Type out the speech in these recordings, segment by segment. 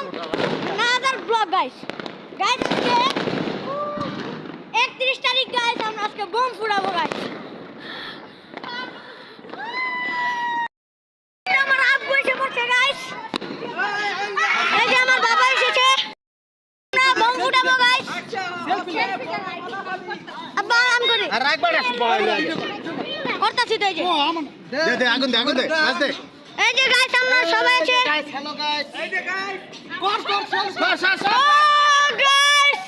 another vlog guys. Guys, 31 তারিখ guys আমরা আজকে বোম ফুটাবো guys. আমার আব্বু এসে পড়ছে guys. এই যে আমার বাবা এসেছে. আমরা বোম ফুটাবো guys. আব্বা আরাম করে. আর রাখবা না করতেছি তো এই যে. দে আগুন দে নাচ দে। এই যে গাইস আমরা সবাই আছে গাইস হ্যালো গাইস এই যে গাইস কর ও গাইস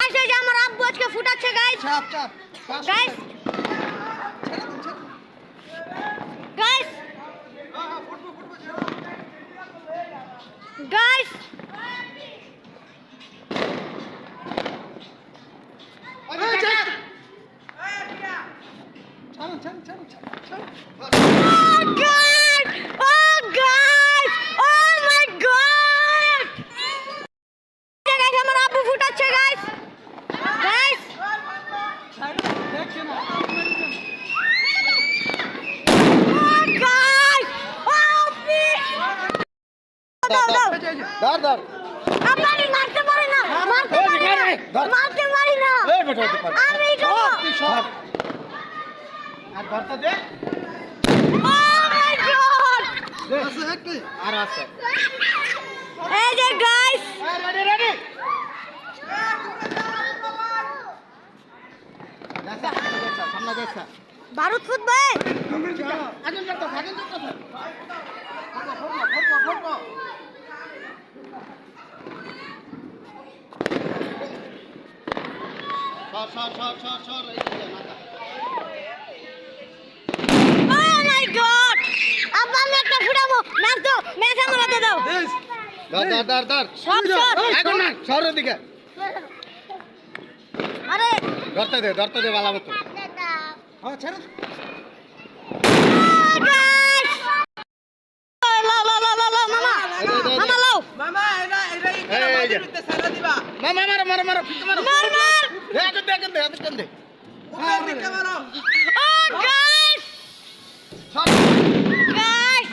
এই যে আমার আব্বু আজকে ফুটাচ্ছে গাইস চাপ guys guys guys Oh God! Oh God! Oh my God! Guys, আমার আব্বু ফুটাচ্ছে guys. Guys. Oh God! Oh please! ধর আপনি মারতে পারেন না. মারতে পারি না. এই বেটা আমি সব আর ধরতে দে Oh my God! আর আছে এই যে guys. রেডি সামনে দেখছ বারুদ ফুটবে আগুন জ্বলতো ফটকো সর এই যে মাথা Oh my God! আব্বা আমি একটা ফুটাবো নাচ দাও ম্যাচ আমাকে দাও ধর সব আগুন না সরের দিকে আরে ধরতে দে বালা মতো হ্যাঁ ছেড়ে গাইস লা মামা লাও মামা এটা এই যে। ভিতরে সারা দিবা মার ফিতে মার আগুন দে হ্যাঁ দিকে মারো Oh guys! সর Guys!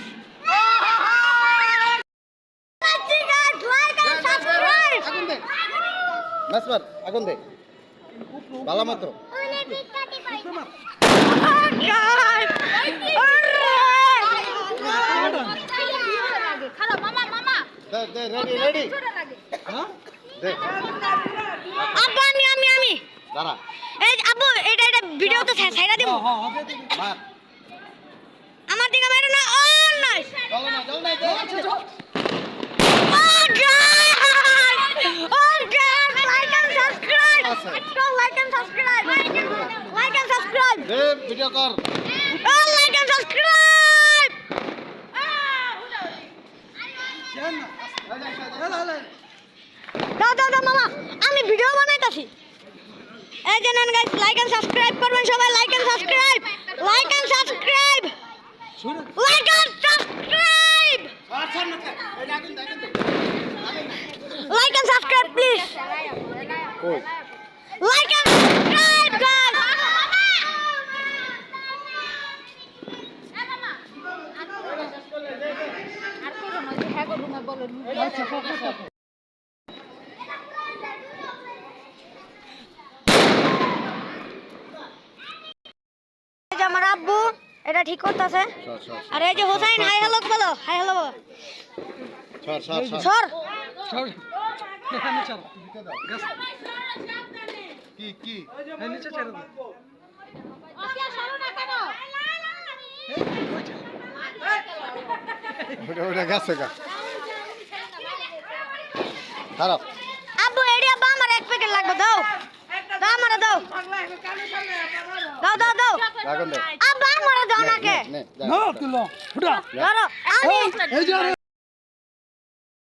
Like and subscribe! আগুন দে নাসবার আগুন দে বালা মতো Oh guys! খালো মামা দে রেডি হ্যাঁ দে আব্বা আমি দাঁড়া এই আব্বু এটা ভিডিও তো ছাইরা দিমু মার আমার দিকে মারো না ও নাইস চলো না Oh guys! Oh guys! Like and subscribe! Like and subscribe! Like and subscribe! দে ভিডিও কর Oh like and subscribe! দাও মামা আমি ভিডিও বানাইতাছি এই যে নেন গাইস লাইক এন্ড সাবস্ক্রাইব করবেন সবাই like and subscribe like and subscribe like and subscribe please কই লাইক এন্ড সাবস্ক্রাইব গাইস আমার আব্বু এটা ঠিক করতেছে আর এই যে হোসেন হাই হ্যালো বলো সর কি নিচে ছেড়ে দাও ওটা গেছে গা খারাপ আব্বু এডি আব্বা আমার এক প্যাকেট লাগবে দাও আমারে দাও আগুন দে আব্বা আমারে দাও নাকে নে না তুলো ফুটা ধরো আমি এই যে